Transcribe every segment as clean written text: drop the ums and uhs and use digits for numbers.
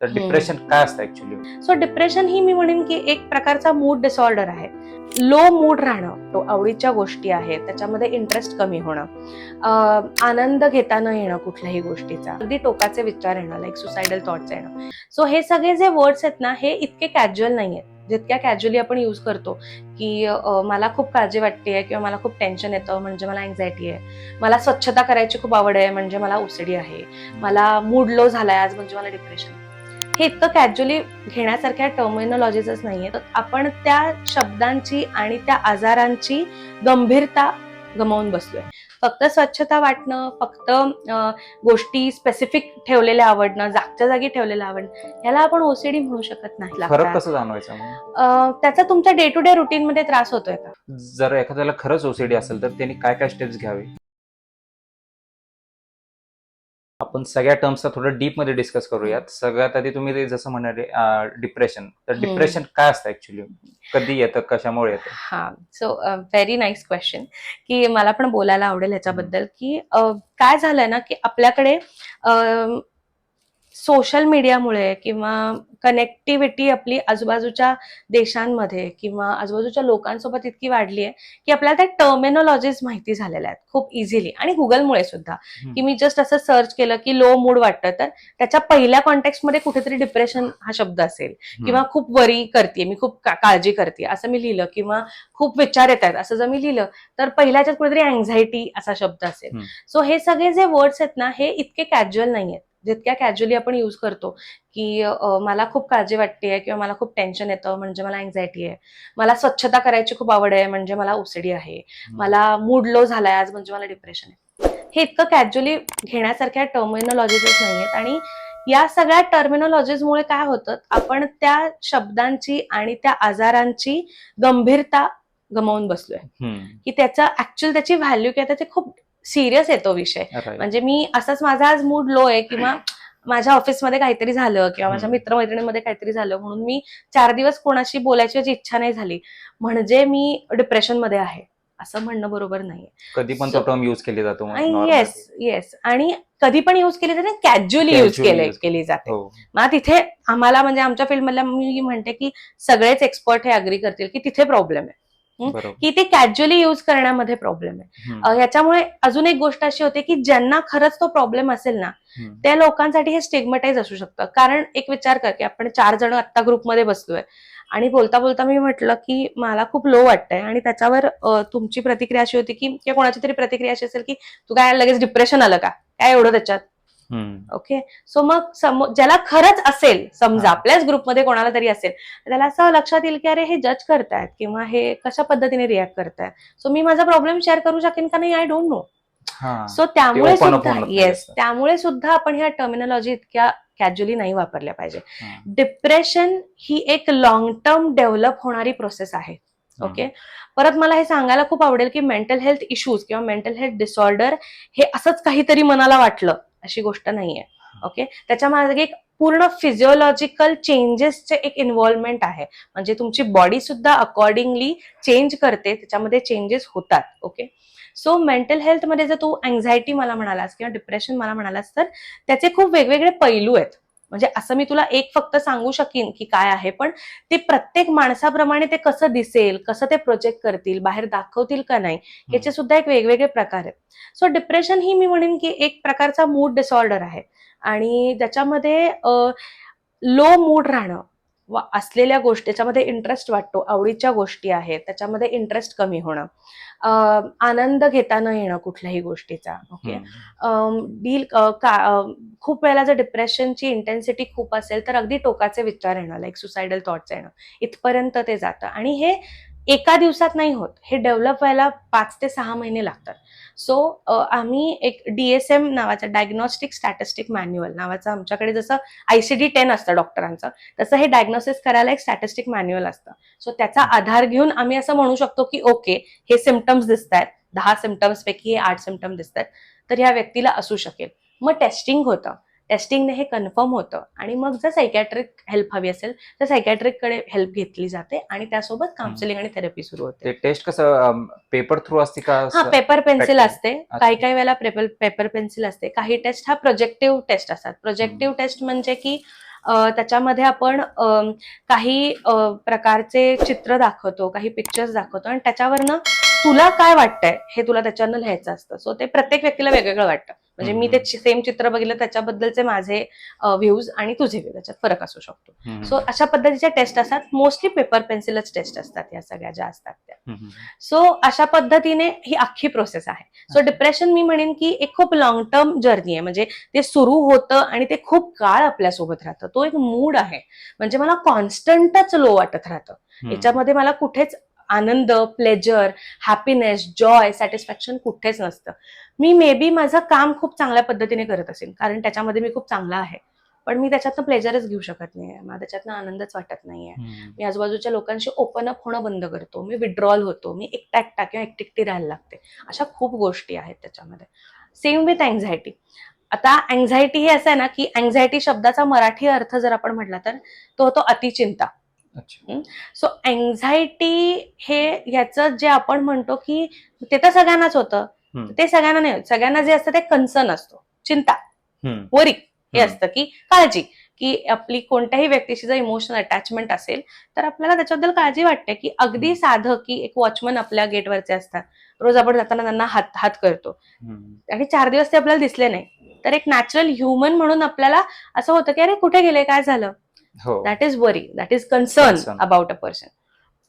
तर डिप्रेशन काय असतं ऍक्च्युली? सो डिप्रेशन ही मी म्हणेन की एक प्रकारचा मूड डिसऑर्डर आहे. लो मूड राहणं, तो आवडीच्या गोष्टी आहेत त्याच्यामध्ये इंटरेस्ट कमी होणं, आनंद घेता न येणं कुठल्याही गोष्टीचा, अगदी टोकाचे विचार येणं, लाईक सुसायडल थॉट्स येणं. सो हे सगळे जे वर्ड्स आहेत ना, हे इतके कॅज्युअल नाही आहेत जितक्या कॅज्युअली आपण यूज करतो की मला खूप काळजी वाटते किंवा मला खूप टेन्शन येतं म्हणजे मला अँझायटी आहे, मला स्वच्छता करायची खूप आवड आहे म्हणजे मला ओसीडी आहे, मला मूड लो झालाय आज म्हणजे मला डिप्रेशन. हे इतकं कॅज्युअली घेण्यासारख्या टर्मिनॉलॉजीजच नाहीये. तर आपण त्या शब्दांची आणि त्या आजारांची गंभीरता गमावून बसलोय. फक्त स्वच्छता वाटणं, फक्त गोष्टी स्पेसिफिक ठेवलेल्या आवडणं, जागच्या जागी ठेवलेल्या आवडणं, ह्याला आपण ओसीडी म्हणू शकत नाही. फरक कसं जाणवायचा मग? त्याचा तुमच्या डे टू डे रुटीन मध्ये त्रास होतोय का? जर एखाद्याला खरंच ओसीडी असेल तर त्यांनी काय काय स्टेप्स घ्यावे? आपण सगळ्या टर्म्सला थोडं डीप मध्ये डिस्कस करूयात. सगळ्यात आधी तुम्ही ते जसं म्हणाले डिप्रेशन, तर डिप्रेशन काय असतं ऍक्च्युली? कधी येतं, कशामुळे येतं? हा, सो व्हेरी नाईस क्वेश्चन, की मला पण बोलायला आवडेल ह्याच्याबद्दल, की काय झालंय ना, की आपल्याकडे सोशल मीडियामुळे किंवा कनेक्टिव्हिटी आपली आजूबाजूच्या देशांमध्ये किंवा आजूबाजूच्या लोकांसोबत इतकी वाढली आहे की आपल्याला त्या टर्मिनॉलॉजीज माहिती झालेल्या आहेत खूप इझिली, आणि गुगलमुळे सुद्धा, की मी जस्ट असं सर्च केलं की लो मूड वाटतं, तर त्याच्या पहिल्या कॉन्टेक्स्टमध्ये कुठेतरी डिप्रेशन हा शब्द असेल, किंवा खूप वरी करते मी, खूप काळजी करते असं मी लिहिलं, किंवा खूप विचार येत आहेत असं जर मी लिहिलं, तर पहिल्याच्यात कुठेतरी अँझायटी असा शब्द असेल. सो हे सगळे जे वर्ड्स आहेत ना, हे इतके कॅज्युअल नाही आहेत जितक्या कॅज्युअली आपण यूज करतो की मला खूप काळजी वाटते किंवा मला खूप टेन्शन येतं म्हणजे मला अँझायटी आहे, मला स्वच्छता करायची खूप आवड आहे म्हणजे मला ओसीडी आहे, मला मूड लो झालाय आज म्हणजे मला डिप्रेशन आहे. हे इतकं कॅज्युअली घेण्यासारख्या टर्मिनॉलॉजीजच नाही आहेत, आणि या सगळ्या टर्मिनॉलॉजीजमुळे काय होतं, आपण त्या शब्दांची आणि त्या आजारांची गंभीरता गमावून बसलोय, की त्याचा ऍक्च्युअल त्याची व्हॅल्यू किंवा त्याचे खूप सिरियस येतो विषय. म्हणजे मी असंच, माझा आज मूड लो आहे किंवा माझ्या ऑफिसमध्ये काहीतरी झालं किंवा माझ्या मित्रमैत्रिणीमध्ये काहीतरी झालं म्हणून मी 4 दिवस कोणाशी बोलायची इच्छा नाही झाली म्हणजे मी डिप्रेशन मध्ये आहे, असं म्हणणं बरोबर नाहीये. कधी पण तो टर्म युज केली जातो. येस येस, आणि कधी पण युज केली जाते, कॅज्युअली युज केली जाते. मग तिथे आम्हाला, म्हणजे आमच्या फील्डमधल्या, मी म्हणते की सगळेच एक्सपर्ट हे अग्री करतील की तिथे प्रॉब्लेम आहे, की ते कॅज्युअली युज करण्यामध्ये प्रॉब्लेम आहे. याच्यामुळे अजून एक गोष्ट अशी होते की ज्यांना खरंच तो प्रॉब्लेम असेल ना, त्या लोकांसाठी हे स्टिग्मटाईज असू शकतं. कारण एक विचार कर की आपण 4 जण आता ग्रुपमध्ये बसलोय आणि बोलता बोलता मी म्हटलं की मला खूप लो वाटतंय, आणि त्याच्यावर तुमची प्रतिक्रिया अशी होती की, किंवा कोणाची तरी प्रतिक्रिया अशी असेल की तू काय लगेच डिप्रेशन आलं का, काय एवढं त्याच्यात. ओके, सो मग ज्याला खरंच असेल, समजा आपल्याच ग्रुपमध्ये कोणाला तरी असेल, त्याला असं लक्षात येईल की अरे हे जज करतायत किंवा हे कशा पद्धतीने रिॲक्ट करतायत, सो मी माझा प्रॉब्लेम शेअर करू शकेन का नाही, आय डोंट नो. सो त्यामुळे सुद्धा, येस, त्यामुळे सुद्धा आपण ह्या टर्मिनॉलॉजी इतक्या कॅज्युअली नाही वापरल्या पाहिजे. डिप्रेशन ही एक लॉंग टर्म डेव्हलप होणारी प्रोसेस आहे. ओके, परत मला हे सांगायला खूप आवडेल की मेंटल हेल्थ इश्यूज किंवा मेंटल हेल्थ डिसऑर्डर हे असंच काहीतरी मनाला वाटलं अशी गोष्ट नाहीये. ओके, त्याच्या मागे एक पूर्ण फिजिओलॉजिकल चेंजेसचे एक इन्व्हॉल्वमेंट आहे, म्हणजे तुमची बॉडी सुद्धा अकॉर्डिंगली चेंज करते, त्याच्यामध्ये चेंजेस होतात. ओके, सो मेंटल हेल्थ मध्ये जर तू अँझायटी मला म्हणालास किंवा डिप्रेशन मला म्हणालास, तर त्याचे खूप वेगवेगळे पैलू आहेत. म्हणजे असं मी तुला एक फक्त सांगू शकीन की काय आहे, पण ते प्रत्येक माणसाप्रमाणे ते कसं दिसेल, कसं ते प्रोजेक्ट करतील, बाहेर दाखवतील का नाही, याचे सुद्धा एक वेगवेगळे प्रकार आहेत. सो डिप्रेशन ही मी म्हणेन की एक प्रकारचा मूड डिसऑर्डर आहे, आणि त्याच्यामध्ये लो मूड राहणं, असलेल्या गोष्टी, त्याच्यामध्ये इंटरेस्ट वाटतो, आवडीच्या गोष्टी आहेत त्याच्यामध्ये इंटरेस्ट कमी होणं, आनंद घेता न येणं कुठल्याही गोष्टीचा. ओके, खूप वेळेला जर डिप्रेशनची इंटेन्सिटी खूप असेल तर अगदी टोकाचे विचार येणं, लाईक सुसायडल थॉट्स येणं, इथपर्यंत ते जातं, आणि हे एका दिवसात नाही होत, हे डेव्हलप व्हायला 5 ते 6 महिने लागतात. सो आम्ही एक DSM नावाचा, डायग्नोस्टिक स्टॅटिस्टिक मॅन्युअल नावाचं, आमच्याकडे जसं ICD-10 असतं डॉक्टरांचं, तसं हे डायग्नोसिस करायला एक स्टॅटिस्टिक मॅन्युअल असतं. सो त्याचा आधार घेऊन आम्ही असं म्हणू शकतो की ओके, हे सिम्पटम्स दिसत आहेत, 10 सिम्पटम्स पैकी हे 8 सिम्पटम दिसत आहेत, तर ह्या व्यक्तीला असू शकेल. मग टेस्टिंग होतं, टेस्टिंगने हे कन्फर्म होतं, आणि मग जर सायकॅट्रिक हेल्प हवी असेल तर सायकॅट्रिक कडे हेल्प घेतली जाते, आणि त्यासोबत काउन्सिलिंग आणि थेरपी सुरू होते. टेस्ट कसं पेपर थ्रू असते का? हा, पेपर पेन्सिल असते, काही काही वेळेला पेपर पेन्सिल असते, काही टेस्ट हा प्रोजेक्टिव्ह टेस्ट असतात. प्रोजेक्टिव्ह टेस्ट म्हणजे की त्याच्यामध्ये आपण काही प्रकारचे चित्र दाखवतो, काही पिक्चर्स दाखवतो आणि त्याच्यावरनं तुला काय वाटतंय हे तुला त्याच्यावरनं लिहायचं असतं. सो ते प्रत्येक व्यक्तीला वेगवेगळं वाटतं. म्हणजे मी ते सेम चित्र बघितलं त्याच्याबद्दलचे माझे व्ह्यूज आणि तुझे व्ह्यू त्याच्यात फरक असू शकतो. सो अशा पद्धतीचे टेस्ट असतात. मोस्टली पेपर पेन्सिलच टेस्ट असतात या सगळ्या ज्या असतात त्या. सो अशा पद्धतीने ही अख्खी प्रोसेस आहे. सो डिप्रेशन मी म्हणेन की एक खूप लॉंग टर्म जर्नी आहे. म्हणजे ते सुरू होतं आणि ते खूप काळ आपल्यासोबत राहतं. तो एक मूड आहे. म्हणजे मला कॉन्स्टंटच लो वाटत राहतं. याच्यामध्ये मला कुठेच आनंद, प्लेजर, हॅपीनेस, जॉय, सॅटिस्फॅक्शन कुठेच नसतं. मी मे बी माझं काम खूप चांगल्या पद्धतीने करत असेल कारण त्याच्यामध्ये मी खूप चांगला आहे. पण मी त्याच्यातनं प्लेजरच घेऊ शकत नाहीये. मला त्याच्यातनं आनंदच वाटत नाहीये. मी आजूबाजूच्या लोकांशी ओपन अप होणं बंद करतो. मी विड्रॉल होतो. मी एकटा किंवा एकटी राहायला लागते. अशा खूप गोष्टी आहेत त्याच्यामध्ये. Same with anxiety. आता अँझायटी हे असं आहे ना की अँझायटी शब्दाचा मराठी अर्थ जर आपण म्हटला तर तो होतो अतिचिंता. सो अँझायटी हे ह्याचं जे आपण म्हणतो की ते तर सगळ्यांनाच होतं. ते सगळ्यांना नाही होत. सगळ्यांना जे असतं ते कन्सर्न असतो, चिंता, वरी हे असतं की काळजी, की आपली कोणत्याही व्यक्तीशी जर इमोशनल अटॅचमेंट असेल तर आपल्याला त्याच्याबद्दल काळजी वाटते. की अगदी साधं की एक वॉचमन आपल्या गेटवरचे असतात, रोज आपण जाताना त्यांना हात करतो आणि 4 दिवस ते आपल्याला दिसले नाही तर एक नॅचरल ह्युमन म्हणून आपल्याला असं होतं की अरे कुठे गेले, काय झालं. That is worry, that is concern about a person.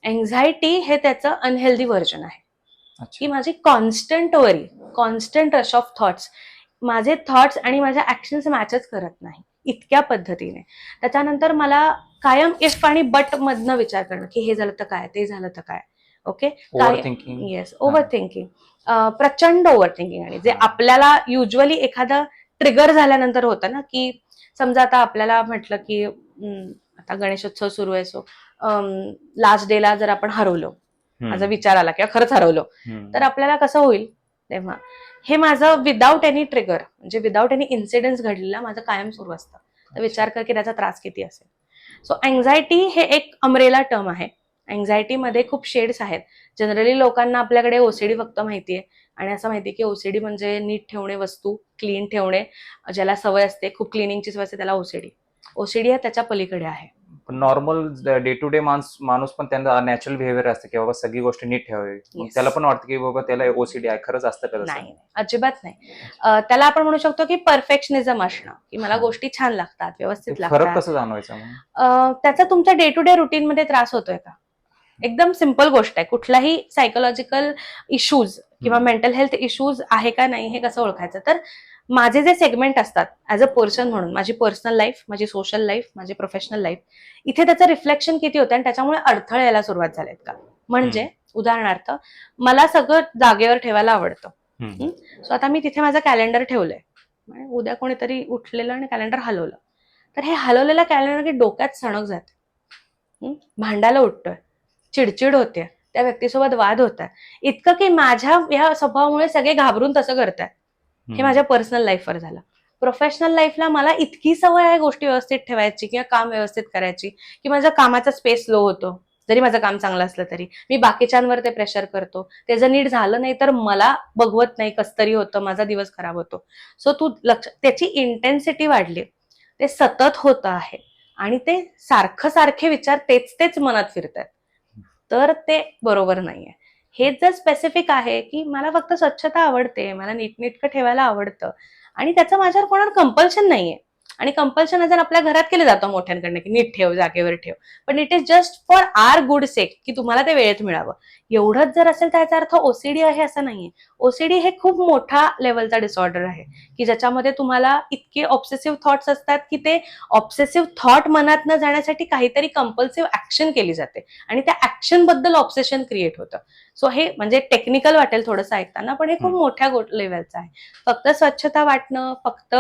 Anxiety हे त्याचं अनहेल्दी व्हर्जन आहे. की माझी constant worry, constant rush of thoughts, माझे थॉट्स आणि माझ्या ऍक्शन्स मॅचच करत नाही इतक्या पद्धतीने. त्याच्यानंतर मला कायम इफ आणि बट मधनं विचार करणं की हे झालं तर काय, ते झालं तर काय. ओके, येस, ओव्हर थिंकिंग, प्रचंड ओव्हर थिंकिंग. आणि जे आपल्याला युजली एखादं ट्रिगर झाल्यानंतर होतं ना की समजा आता आपल्याला म्हटलं की आता गणेशोत्सव सुरू आहे, सो लास्ट डेला जर आपण हरवलो, माझा विचार आला किंवा खरंच हरवलो तर आपल्याला कसं होईल. तेव्हा हे माझं विदाऊट एनी ट्रिगर म्हणजे विदाऊट एनी इन्सिडेंट्स घडलेला माझं कायम सुरू असतं. तर विचार कर की त्याचा त्रास किती असेल. सो अँझायटी हे एक अमरेला टर्म आहे. अँझायटीमध्ये खूप शेड्स आहेत. जनरली लोकांना आपल्याकडे ओसीडी फक्त माहितीये आणि असं माहितीये की ओसीडी म्हणजे नीट ठेवणे वस्तू, क्लीन ठेवणे, ज्याला सवय असते खूप क्लिनिंगची सवय असते त्याला ओसीडी. ओसीडी हा त्याच्या पलीकडे आहे. नॉर्मल डे टू डे माणूस पण त्यांना नॅचरल बिहेवियर असतं की बाबा सगळी गोष्टी नीट ठेवावी. त्याला पण वाटतं की बाबा त्याला ओसीडी आहे. खरंच असतं का? नाही, अजिबात नाही. त्याला आपण म्हणू शकतो की परफेक्शनिझम असणं, की मला गोष्टी छान लागतात, व्यवस्थित लागतात. फरक कसं जाणवायचा? त्याचा तुमच्या डे टू डे रुटीन मध्ये त्रास होतोय का? एकदम सिंपल गोष्ट आहे. कुठलाही सायकोलॉजिकल इश्यूज किंवा मेंटल हेल्थ इश्यूज आहे का नाही हे कसं ओळखायचं. तर माझे जे सेगमेंट असतात ऍज अ पर्सन म्हणून, माझी पर्सनल लाईफ, माझी सोशल लाईफ, माझी प्रोफेशनल लाईफ, इथे त्याचं रिफ्लेक्शन किती होतं आणि त्याच्यामुळे अडथळे यायला सुरुवात झालेत का. म्हणजे उदाहरणार्थ मला सगळं जागेवर ठेवायला आवडतं. सो आता मी तिथे माझं कॅलेंडर ठेवलंय, उद्या कोणीतरी उठलेलं आणि कॅलेंडर हलवलं तर हे हलवलेलं कॅलेंडर डोक्यात सणक जाते, भांडायला उठतोय, चिडचिड होते, त्या व्यक्तीसोबत वाद होतात, इतकं की माझ्या या स्वभावामुळे सगळे घाबरून तसं करतात. हे माझ्या पर्सनल लाईफवर झालं. प्रोफेशनल लाईफला मला इतकी सवय आहे गोष्टी व्यवस्थित ठेवायची किंवा काम व्यवस्थित करायची की माझा कामाचा स्पेस लो होतो. जरी माझं काम चांगलं असलं तरी मी बाकीच्यांवर ते प्रेशर करतो. ते जर नीट झालं नाही तर मला बघवत नाही, कसतरी होतं, माझा दिवस खराब होतो. सो तू त्याची इंटेन्सिटी वाढली, ते सतत होत आहे आणि ते सारखे विचार तेच मनात फिरतात, तर ते बरोबर नाहीये. हेच जर स्पेसिफिक आहे की मला फक्त स्वच्छता आवडते, मला नीटनेटकं ठेवायला आवडतं आणि त्याचं माझ्यावर कोणावर कंपल्शन नाहीये. आणि कंपल्शन जर आपल्या घरात केलं जातं मोठ्यांकडनं की नीट ठेव, जागेवर ठेव, पण it is just for our good sake की तुम्हाला ते वेळेत मिळावं. एवढंच जर असेल तर याचा अर्थ ओसीडी आहे असं नाहीये. ओसीडी हे खूप मोठा लेवलचा डिसऑर्डर आहे की ज्याच्यामध्ये तुम्हाला इतके ऑब्सेसिव्ह थॉट्स असतात की ते ऑब्सेसिव्ह थॉट मनात न जाण्यासाठी काहीतरी कंपल्सिव्ह ऍक्शन केली जाते आणि त्या ऍक्शन बद्दल ऑब्सेशन क्रिएट होतं. सो हे म्हणजे टेक्निकल वाटेल थोडंसं ऐकताना, पण हे खूप मोठ्या लेवलचं आहे. फक्त स्वच्छता वाटणं, फक्त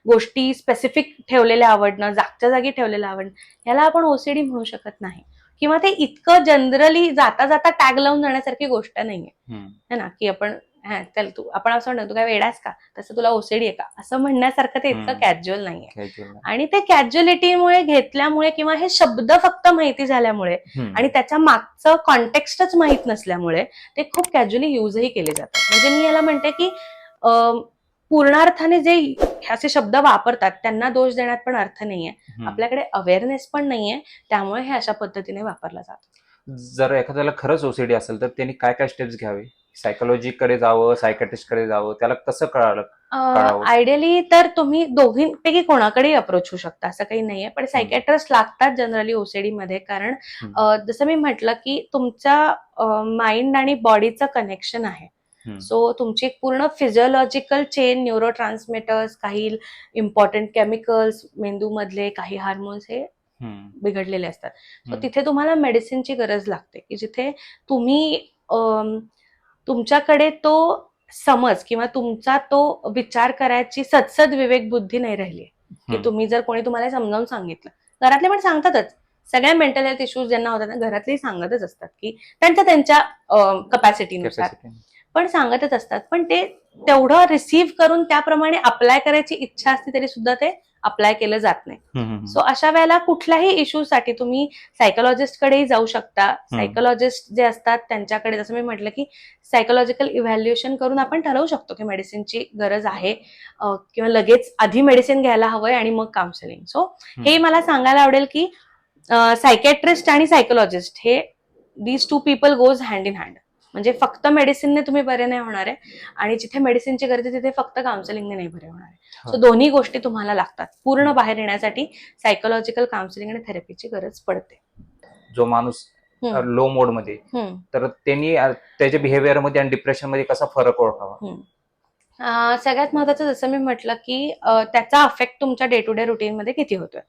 गोष्टी स्पेसिफिक ठेवलेल्या आवडणं, जागच्या जागी ठेवलेलं आवडणं, याला आपण ओसीडी म्हणू शकत नाही. किंवा ते इतकं जनरली जाता जाता टॅग लावून जाण्यासारखी गोष्ट नाहीये है ना, की आपण चल तू, आपण असं म्हणतो तू काय वेडास का, तसं तुला ओसीडी आहे का, असं म्हणण्यासारखं ते इतकं कॅज्युअल नाहीये. आणि ते कॅज्युअलिटीमुळे घेतल्यामुळे किंवा हे शब्द फक्त माहिती झाल्यामुळे आणि त्याच्या मागचं कॉन्टेक्स्टच माहित नसल्यामुळे ते खूप कॅज्युअली युजही केले जातात. म्हणजे मी याला म्हणते की पूर्णार्थाने जे असे शब्द वापरतात त्यांना दोष देण्यात पण अर्थ नाहीये. आपल्याकडे अवेअरनेस पण नाहीये, त्यामुळे हे अशा पद्धतीने वापरलं जातं. जर एखाद्याला खरंच ओसीडी असेल तर त्यांनी काय काय स्टेप्स घ्यावे? सायकोलॉजीकडे जावं, सायकॅट्रिस्टकडे जावं, त्याला कसं कळावं? आयडियली तर तुम्ही दोघींपैकी कोणाकडेही अप्रोच होऊ शकता, असं काही नाहीये. पण सायकॅट्रिस्ट लागतात जनरली ओसीडी मध्ये, कारण जसं मी म्हटलं की तुमच्या माइंड आणि बॉडीचं कनेक्शन आहे. सो तुमची एक पूर्ण फिजिओलॉजिकल चेन, न्यूरो ट्रान्समिटर्स, काही इम्पॉर्टंट केमिकल्स, मेंदूमधले काही हार्मोन्स हे बिघडलेले असतात. सो तिथे तुम्हाला मेडिसिनची गरज लागते, की जिथे तुम्ही तुमच्याकडे तो समज किंवा तुमचा तो विचार करायची सदसद विवेक बुद्धी नाही राहिली, की तुम्ही जर कोणी तुम्हाला समजावून सांगितलं. घरातले पण सांगतातच, सगळ्या मेंटल हेल्थ इश्यूज ज्यांना होतात ना, घरातलेही सांगतच असतात की त्यांच्या कपॅसिटीनुसार पण सांगतच असतात. पण ते तेवढं रिसीव्ह करून त्याप्रमाणे अप्लाय करायची इच्छा असते तरी सुद्धा ते अप्लाय केलं जात नाही. सो अशा वेळेला कुठल्याही इश्यूसाठी तुम्ही सायकोलॉजिस्टकडेही जाऊ शकता. सायकोलॉजिस्ट जे असतात त्यांच्याकडे, जसं मी म्हटलं की सायकोलॉजिकल इव्हॅल्युएशन करून आपण ठरवू शकतो की मेडिसिनची गरज आहे किंवा लगेच आधी मेडिसिन घ्यायला हवंय आणि मग काउन्सिलिंग. सो हे मला सांगायला आवडेल की सायकॅट्रिस्ट आणि सायकोलॉजिस्ट हे these two people goes hand in hand. म्हणजे फक्त मेडिसिनने तुम्ही बरे नाही होणार आहे, आणि जिथे मेडिसिनची गरज आहे तिथे फक्त काउन्सिलिंगने नाही बरे होणार आहे. सो दोन्ही गोष्टी तुम्हाला लागतात. पूर्ण बाहेर येण्यासाठी सायकोलॉजिकल काउन्सिलिंग आणि थेरपीची गरज पडते. जो माणूस लो मोड मध्ये, तर त्यांनी त्याच्या बिहेवियर मध्ये आणि डिप्रेशन मध्ये कसा फरक ओळखावा? सगळ्यात महत्वाचं, जसं मी म्हटलं की त्याचा अफेक्ट तुमच्या डे टू डे रुटीन मध्ये किती होतोय.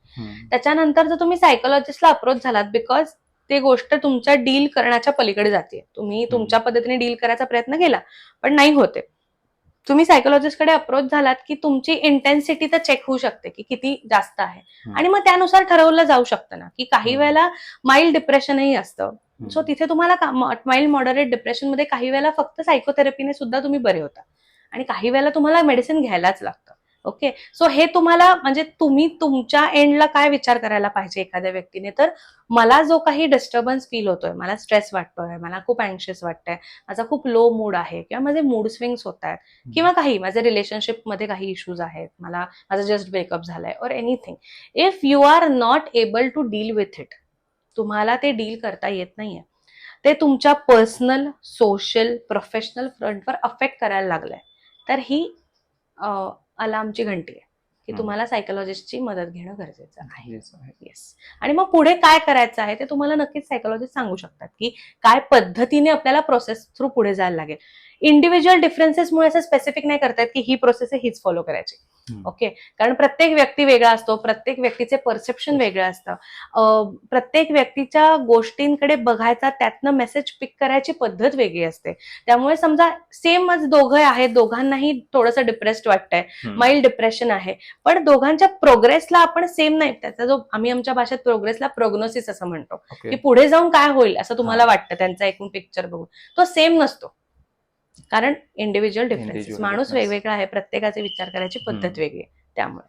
त्याच्यानंतर जर तुम्ही सायकोलॉजिस्टला अप्रोच झालात, बिकॉज ते गोष्ट तुमच्या डील करण्याच्या पलीकडे जाते, तुम्ही तुमच्या पद्धतीने डील करायचा प्रयत्न केला पण नाही होते, तुम्ही सायकोलॉजिस्टकडे अप्रोच झालात की तुमची इंटेन्सिटी तर चेक होऊ शकते की किती जास्त आहे, आणि मग त्यानुसार ठरवलं जाऊ शकतं ना, की काही वेळेला माइल्ड डिप्रेशनही असतं. सो तिथे तुम्हाला माइल्ड मॉडरेट डिप्रेशन मध्ये काही वेळेला फक्त सायकोथेरपीने सुद्धा तुम्ही बरे होता, आणि काही वेळेला तुम्हाला मेडिसिन घ्यायलाच लागतं. ओके, सो हे तुम्हाला, म्हणजे तुम्ही तुमच्या एंडला काय विचार करायला पाहिजे एखाद्या व्यक्तीने, तर मला जो काही डिस्टर्बन्स फील होतोय, मला स्ट्रेस वाटतोय, मला खूप अँशियस वाटतंय, माझा खूप लो मूड आहे, किंवा माझे मूड स्विंग्स होत आहेत, किंवा काही माझे रिलेशनशिप मध्ये काही इश्यूज आहेत, माझं जस्ट ब्रेकअप झालंय, और anything, if you are not able to deal with it, तुम्हाला ते डील करता येत नाहीये, ते तुमच्या पर्सनल, सोशल, प्रोफेशनल फ्रंटवर अफेक्ट करायला लागलंय, तर ही अलार्मची घंटी आहे की तुम्हाला सायकोलॉजिस्टची मदत घेणं गरजेचं आहे. येस. आणि मग पुढे काय करायचं आहे ते तुम्हाला नक्कीच सायकोलॉजिस्ट सांगू शकतात, की काय पद्धतीने आपल्याला प्रोसेस थ्रू पुढे जायला लागेल. इंडिव्हिज्युअल डिफरन्सेसमुळे असं स्पेसिफिक नाही करतायत की ही प्रोसेस आहे, हीच फॉलो करायची. ओके, कारण प्रत्येक व्यक्ती वेगळा असतो, प्रत्येक व्यक्तीचे परसेप्शन वेगळं असतं, प्रत्येक व्यक्तीच्या गोष्टींकडे बघायचा, त्यातनं मेसेज पिक करायची पद्धत वेगळी असते. त्यामुळे समजा सेमच दोघं आहेत, दोघांनाही थोडंसं डिप्रेस्ड वाटतंय, माइल्ड डिप्रेशन आहे, पण दोघांच्या प्रोग्रेसला आपण सेम नाही, त्याचा जो आम्ही आमच्या भाषेत प्रोग्रेसला प्रोग्नोसिस असं म्हणतो, की पुढे जाऊन काय होईल असं तुम्हाला वाटतं त्यांचा एकूण पिक्चर बघून, तो सेम नसतो. कारण इंडिव्हिज्युअल डिफरन्सेस, माणूस वेगवेगळा आहे, प्रत्येकाचे विचार करायची पद्धत वेगळी आहे, त्यामुळे